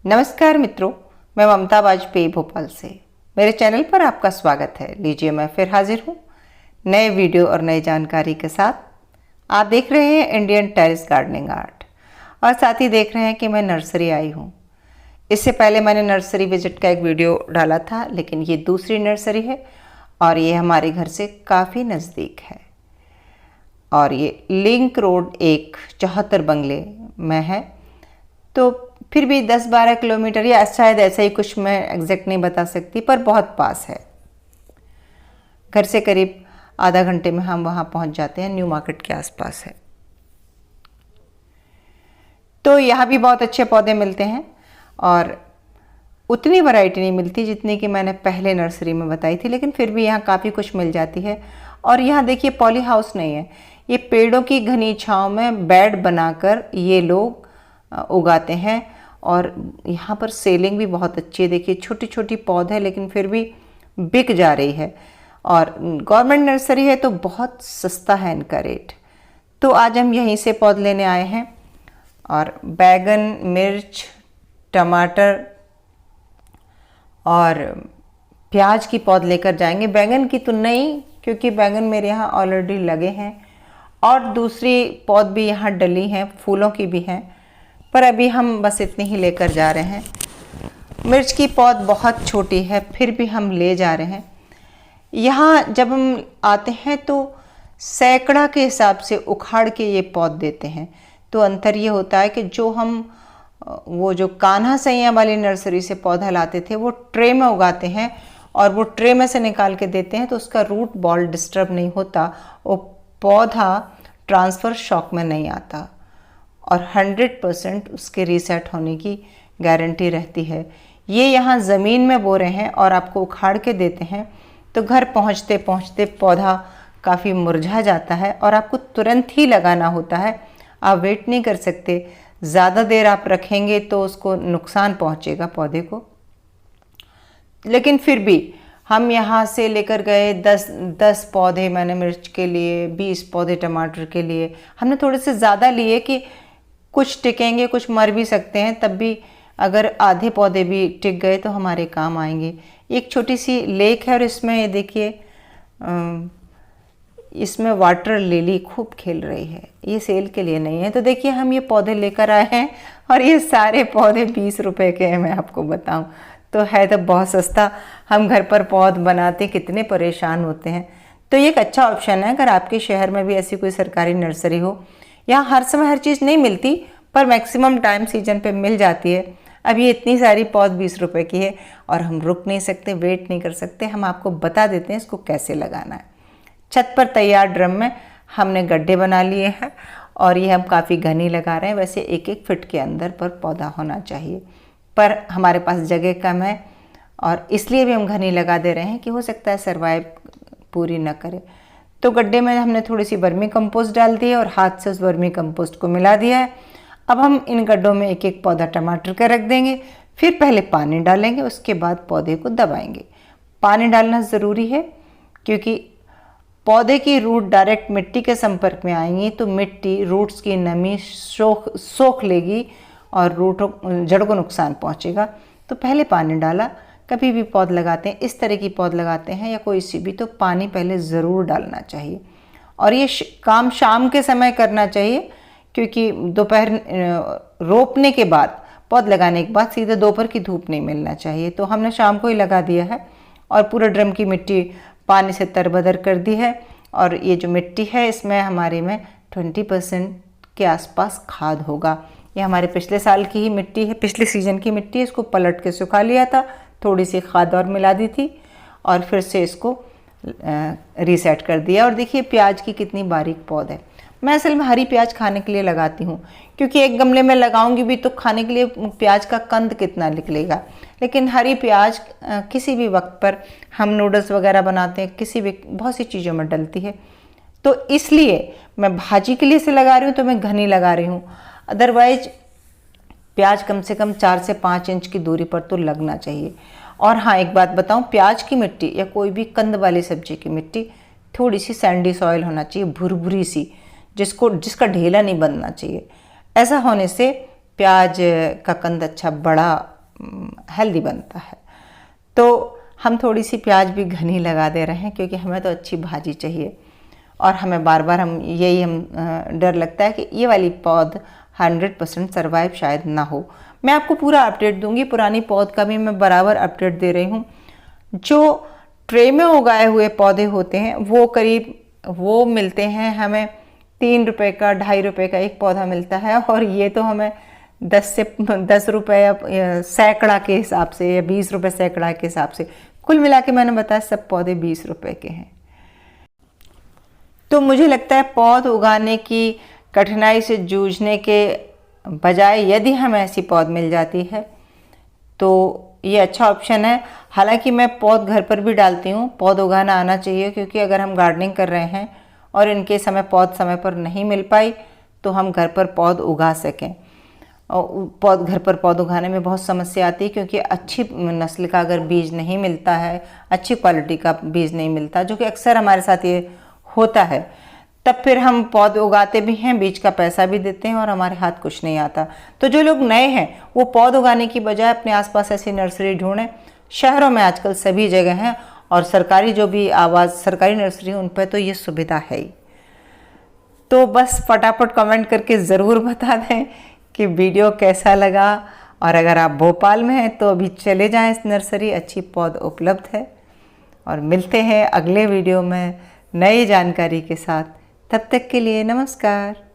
नमस्कार मित्रों, मैं ममता वाजपेयी भोपाल से। मेरे चैनल पर आपका स्वागत है। लीजिए, मैं फिर हाजिर हूँ नए वीडियो और नई जानकारी के साथ। आप देख रहे हैं इंडियन टेरेस गार्डनिंग आर्ट और साथ ही देख रहे हैं कि मैं नर्सरी आई हूँ। इससे पहले मैंने नर्सरी विजिट का एक वीडियो डाला था, लेकिन ये दूसरी नर्सरी है और ये हमारे घर से काफ़ी नज़दीक है और ये लिंक रोड 1 74 बंगले में है। तो फिर भी 10-12 किलोमीटर या शायद ऐसा ही कुछ, मैं एग्जैक्ट नहीं बता सकती, पर बहुत पास है। घर से करीब आधा घंटे में हम वहाँ पहुँच जाते हैं। न्यू मार्केट के आसपास है। तो यहाँ भी बहुत अच्छे पौधे मिलते हैं और उतनी वैरायटी नहीं मिलती जितनी कि मैंने पहले नर्सरी में बताई थी, लेकिन फिर भी यहाँ काफ़ी कुछ मिल जाती है। और यहाँ देखिए, पॉली हाउस नहीं है, ये पेड़ों की घनी छाँव में बेड बनाकर ये लोग उगाते हैं और यहाँ पर सेलिंग भी बहुत अच्छी है। देखिए, छोटी छोटी पौधे लेकिन फिर भी बिक जा रही है और गवर्नमेंट नर्सरी है तो बहुत सस्ता है इनका रेट। तो आज हम यहीं से पौधे लेने आए हैं और बैगन, मिर्च, टमाटर और प्याज की पौध लेकर जाएंगे। बैगन की तो नहीं, क्योंकि बैगन मेरे यहाँ ऑलरेडी लगे हैं और दूसरी पौध भी यहाँ डली हैं, फूलों की भी हैं, पर अभी हम बस इतनी ही लेकर जा रहे हैं। मिर्च की पौध बहुत छोटी है, फिर भी हम ले जा रहे हैं। यहाँ जब हम आते हैं तो सैकड़ा के हिसाब से उखाड़ के ये पौध देते हैं। तो अंतर ये होता है कि वो जो कान्हा सैया वाली नर्सरी से पौधा लाते थे वो ट्रे में उगाते हैं और वो ट्रे में से निकाल के देते हैं, तो उसका रूट बॉल डिस्टर्ब नहीं होता, वो पौधा ट्रांसफ़र शॉक में नहीं आता और 100% उसके रीसेट होने की गारंटी रहती है। ये यहाँ ज़मीन में बो रहे हैं और आपको उखाड़ के देते हैं, तो घर पहुँचते पहुँचते पौधा काफ़ी मुरझा जाता है और आपको तुरंत ही लगाना होता है। आप वेट नहीं कर सकते, ज़्यादा देर आप रखेंगे तो उसको नुकसान पहुँचेगा पौधे को। लेकिन फिर भी हम यहाँ से लेकर गए 10 पौधे मैंने मिर्च के लिए, 20 पौधे टमाटर के लिए। हमने थोड़े से ज़्यादा लिए कि कुछ टिकेंगे, कुछ मर भी सकते हैं, तब भी अगर आधे पौधे भी टिक गए तो हमारे काम आएंगे। एक छोटी सी लेक है और इसमें ये देखिए, इसमें वाटर लिली खूब खिल रही है। ये सेल के लिए नहीं है। तो देखिए, हम ये पौधे लेकर आए हैं और ये सारे पौधे 20 रुपए के हैं। मैं आपको बताऊं तो है तो बहुत सस्ता। हम घर पर पौध बनाते कितने परेशान होते हैं। तो ये एक अच्छा ऑप्शन है अगर आपके शहर में भी ऐसी कोई सरकारी नर्सरी हो। यहाँ हर समय हर चीज़ नहीं मिलती, पर मैक्सिमम टाइम सीजन पे मिल जाती है। अब ये इतनी सारी पौध 20 रुपए की है और हम रुक नहीं सकते, वेट नहीं कर सकते। हम आपको बता देते हैं इसको कैसे लगाना है। छत पर तैयार ड्रम में हमने गड्ढे बना लिए हैं और ये हम काफ़ी घनी लगा रहे हैं। वैसे 1-1 फीट के अंदर पर पौधा होना चाहिए, पर हमारे पास जगह कम है और इसलिए भी हम घनी लगा दे रहे हैं कि हो सकता है सरवाइव पूरी न करे। तो गड्ढे में हमने थोड़ी सी वर्मी कंपोस्ट डाल दी है और हाथ से उस वर्मी कंपोस्ट को मिला दिया है। अब हम इन गड्ढों में 1-1 पौधा टमाटर का रख देंगे। फिर पहले पानी डालेंगे, उसके बाद पौधे को दबाएंगे। पानी डालना ज़रूरी है क्योंकि पौधे की रूट डायरेक्ट मिट्टी के संपर्क में आएंगी तो मिट्टी रूट्स की नमी सोख लेगी और जड़ को नुकसान पहुंचेगा। तो पहले पानी डाला। कभी भी पौध लगाते हैं, इस तरह की पौध लगाते हैं या कोई सी भी, तो पानी पहले ज़रूर डालना चाहिए। और ये काम शाम के समय करना चाहिए क्योंकि दोपहर रोपने के बाद, पौध लगाने के बाद सीधे दोपहर की धूप नहीं मिलना चाहिए। तो हमने शाम को ही लगा दिया है और पूरे ड्रम की मिट्टी पानी से तरबदर कर दी है। और ये जो मिट्टी है इसमें हमारे में 20% के आसपास खाद होगा। ये हमारे पिछले साल की ही मिट्टी है, पिछले सीजन की मिट्टी है। इसको पलट के सुखा लिया था, थोड़ी सी खाद और मिला दी थी और फिर से इसको रीसेट कर दिया। और देखिए प्याज की कितनी बारीक पौध है। मैं असल में हरी प्याज खाने के लिए लगाती हूँ, क्योंकि एक गमले में लगाऊंगी भी तो खाने के लिए प्याज का कंद कितना निकलेगा। लेकिन हरी प्याज किसी भी वक्त पर हम नूडल्स वगैरह बनाते हैं, किसी भी बहुत सी चीज़ों में डलती है। तो इसलिए मैं भाजी के लिए से लगा रही हूँ तो मैं घनी लगा रही हूँ। अदरवाइज प्याज कम से कम 4 से 5 इंच की दूरी पर तो लगना चाहिए। और हाँ, एक बात बताऊँ, प्याज की मिट्टी या कोई भी कंद वाली सब्जी की मिट्टी थोड़ी सी सैंडी सॉइल होना चाहिए, भुरभुरी सी, जिसका ढेला नहीं बनना चाहिए। ऐसा होने से प्याज का कंद अच्छा बड़ा हेल्दी बनता है। तो हम थोड़ी सी प्याज भी घनी लगा दे रहे हैं क्योंकि हमें तो अच्छी भाजी चाहिए, और हमें बार बार हम डर लगता है कि ये वाली पौध 100% सर्वाइव शायद ना हो। मैं आपको पूरा अपडेट दूंगी, पुरानी पौध का भी मैं बराबर अपडेट दे रही हूँ। जो ट्रे में उगाए हुए पौधे होते हैं वो मिलते हैं हमें 3 रुपये का, 2.5 रुपये का एक पौधा मिलता है, और ये तो हमें 10 रुपये सैकड़ा के हिसाब से या 20 रुपये सैकड़ा के हिसाब से, कुल मिला के मैंने बताया सब पौधे 20 रुपये के हैं। तो मुझे लगता है पौध उगाने की कठिनाई से जूझने के बजाय यदि हमें ऐसी पौध मिल जाती है तो ये अच्छा ऑप्शन है। हालांकि मैं पौध घर पर भी डालती हूँ, पौध उगाना आना चाहिए, क्योंकि अगर हम गार्डनिंग कर रहे हैं और इनके पौध समय पर नहीं मिल पाई तो हम घर पर पौध उगा सकें। और घर पर पौध उगाने में बहुत समस्या आती है, क्योंकि अच्छी नस्ल का अगर बीज नहीं मिलता है, अच्छी क्वालिटी का बीज नहीं मिलता, जो कि अक्सर हमारे साथ ये होता है, तब फिर हम पौध उगाते भी हैं, बीज का पैसा भी देते हैं और हमारे हाथ कुछ नहीं आता। तो जो लोग नए हैं वो पौध उगाने की बजाय अपने आसपास ऐसी नर्सरी ढूंढें। शहरों में आजकल सभी जगह हैं, और सरकारी जो भी सरकारी नर्सरी उन पर तो ये सुविधा है ही। तो बस फटाफट कमेंट करके ज़रूर बता दें कि वीडियो कैसा लगा, और अगर आप भोपाल में हैं तो अभी चले जाएं इस नर्सरी, अच्छी पौध उपलब्ध है। और मिलते हैं अगले वीडियो में नई जानकारी के साथ। तब तक के लिए नमस्कार।